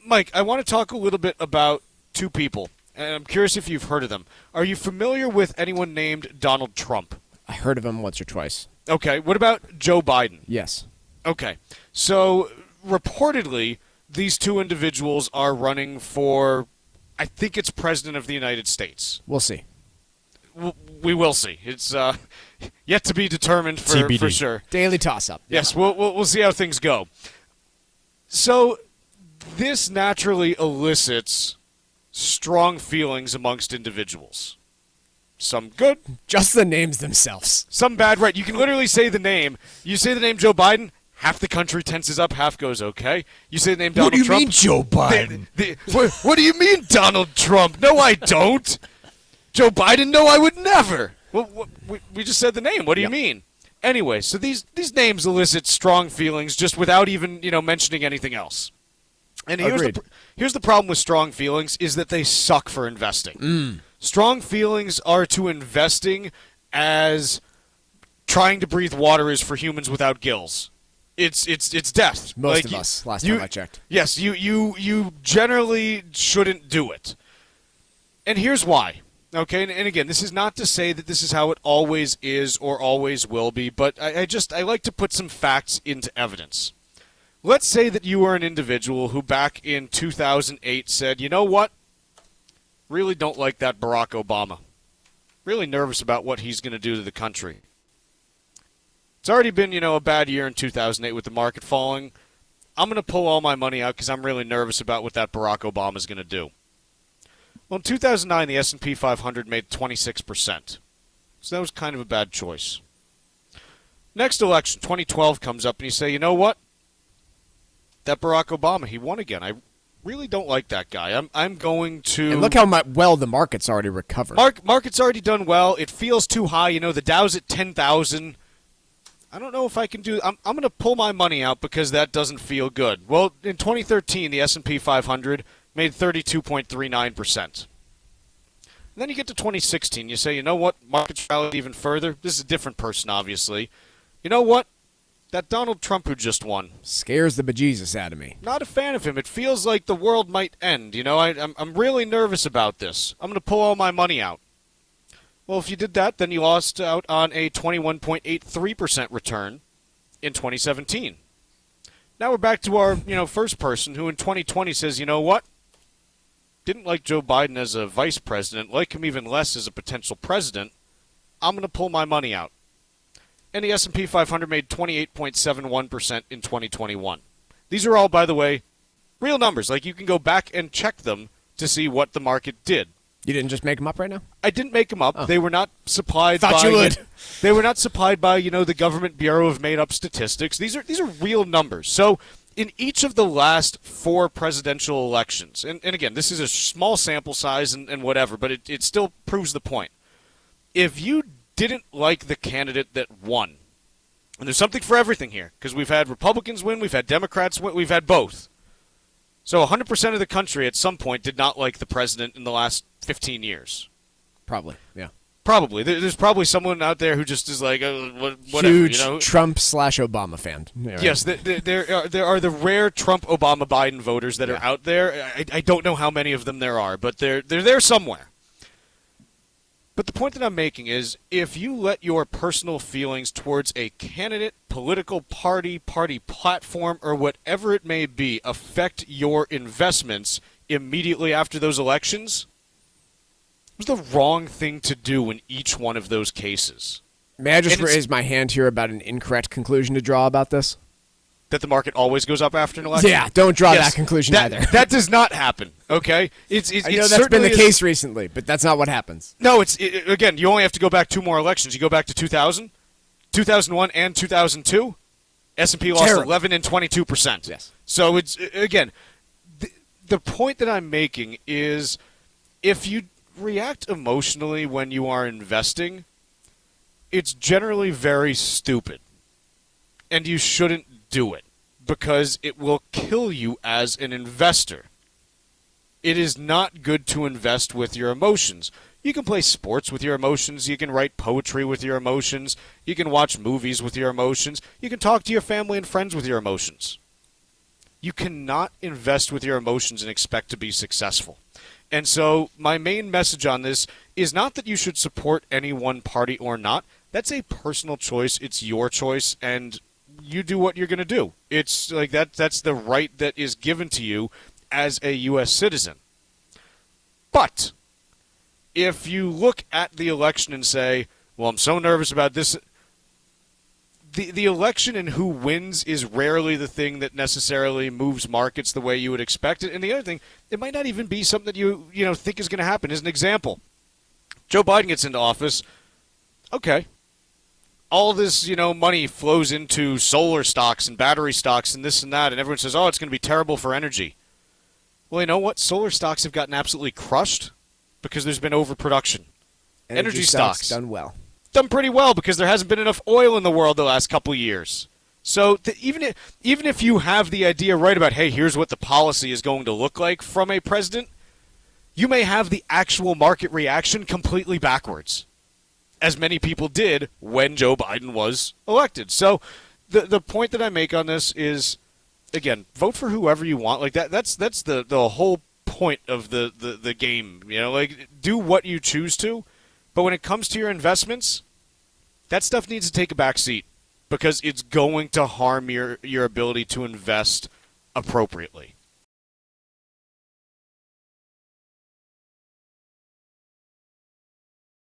Mike, I want to talk a little bit about two people, and I'm curious if you've heard of them. Are you familiar with anyone named Donald Trump? I heard of him once or twice. Okay, what about Joe Biden? Yes. Okay, so reportedly, these two individuals are running for, I think it's President of the United States. We'll see. We will see. It's yet to be determined for TBD. sure. Daily toss-up. Yes, we'll see how things go. So this naturally elicits strong feelings amongst individuals. Some good, Just the names themselves. some bad. Right, you can literally say the name. You say the name Joe Biden, half the country tenses up, half goes okay. You say the name Donald Trump. Joe Biden? What do you mean, Donald Trump? No, I don't. Joe Biden? No, I would never. Well, we just said the name. What do you mean? Anyway, so these names elicit strong feelings just without even mentioning anything else. And Agreed. here's the problem with strong feelings is that they suck for investing. Strong feelings are to investing as trying to breathe water is for humans without gills. It's death. Most of us, last time I checked. Yes, you generally shouldn't do it. And here's why. Okay, and again, this is not to say that this is how it always is or always will be, but I like to put some facts into evidence. Let's say that you are an individual who back in 2008 said, you know what? Really don't like that Barack Obama. Really nervous about what he's going to do to the country. It's already been, a bad year in 2008 with the market falling. I'm going to pull all my money out because I'm really nervous about what that Barack Obama is going to do. Well, in 2009, the S&P 500 made 26%. So that was kind of a bad choice. Next election, 2012, comes up and you say, you know what? That Barack Obama, he won again. I really don't like that guy. I'm going to... And look how well the market's already recovered. Market's already done well. It feels too high. The Dow's at 10,000. I don't know if I can do... I'm going to pull my money out because that doesn't feel good. Well, in 2013, the S&P 500 made 32.39%. And then you get to 2016. You say, you know what? Market's rallied even further. This is a different person, obviously. You know what? That Donald Trump who just won. Scares the bejesus out of me. Not a fan of him. It feels like the world might end. I'm really nervous about this. I'm going to pull all my money out. Well, if you did that, then you lost out on a 21.83% return in 2017. Now we're back to our, first person who in 2020 says, you know what? Didn't like Joe Biden as a vice president, like him even less as a potential president. I'm going to pull my money out. And the S&P 500 made 28.71% in 2021. These are all, by the way, real numbers. Like, you can go back and check them to see what the market did. You didn't just make them up right now? I didn't make them up. Oh. They were not supplied Thought by... you would. They were not supplied by, the Government Bureau of Made-Up Statistics. These are real numbers. So, in each of the last 4 presidential elections, and again, this is a small sample size and whatever, but it still proves the point. If you didn't like the candidate that won, and there's something for everything here, because we've had Republicans win, we've had Democrats win, we've had both. So 100% of the country at some point did not like the president in the last 15 years. Probably, yeah. Probably. There's probably someone out there who just is like, whatever. Huge Trump/Obama fan. Yeah, right. Yes, there are the rare Trump, Obama, Biden voters that are out there. I don't know how many of them there are, but they're there somewhere. But the point that I'm making is, if you let your personal feelings towards a candidate, political party platform, or whatever it may be affect your investments immediately after those elections, it was the wrong thing to do in each one of those cases. May I just raise my hand here about an incorrect conclusion to draw about this? That the market always goes up after an election? Yeah, don't draw that conclusion either. That does not happen, okay? I know that's been the case recently, but that's not what happens. No, again, you only have to go back 2 more elections. You go back to 2000, 2001, and 2002, S&P lost 11 and 22%. Yes. So it's, again, the point that I'm making is if you react emotionally when you are investing, it's generally very stupid. And you shouldn't do it because it will kill you as an investor. It is not good to invest with your emotions. You can play sports with your emotions. You can write poetry with your emotions. You can watch movies with your emotions. You can talk to your family and friends with your emotions. You cannot invest with your emotions and expect to be successful. And so my main message on this is not that you should support any one party or not. That's a personal choice. It's your choice, and you do what you're going to do. It's like that's the right that is given to you as a U.S. citizen. But if you look at the election and say, well, I'm so nervous about this, the election and who wins is rarely the thing that necessarily moves markets the way you would expect it. And the other thing, it might not even be something that you think is going to happen. As an example, Joe Biden gets into office. Okay. All this, money flows into solar stocks and battery stocks and this and that, and everyone says, oh, it's going to be terrible for energy. Well, you know what? Solar stocks have gotten absolutely crushed because there's been overproduction. Energy stocks done well. Done pretty well because there hasn't been enough oil in the world the last couple of years. So even if you have the idea right about, hey, here's what the policy is going to look like from a president, you may have the actual market reaction completely backwards, as many people did when Joe Biden was elected. So the point that I make on this is, again, vote for whoever you want. Like that's the whole point of the game. Do what you choose to. But when it comes to your investments, that stuff needs to take a back seat because it's going to harm your ability to invest appropriately.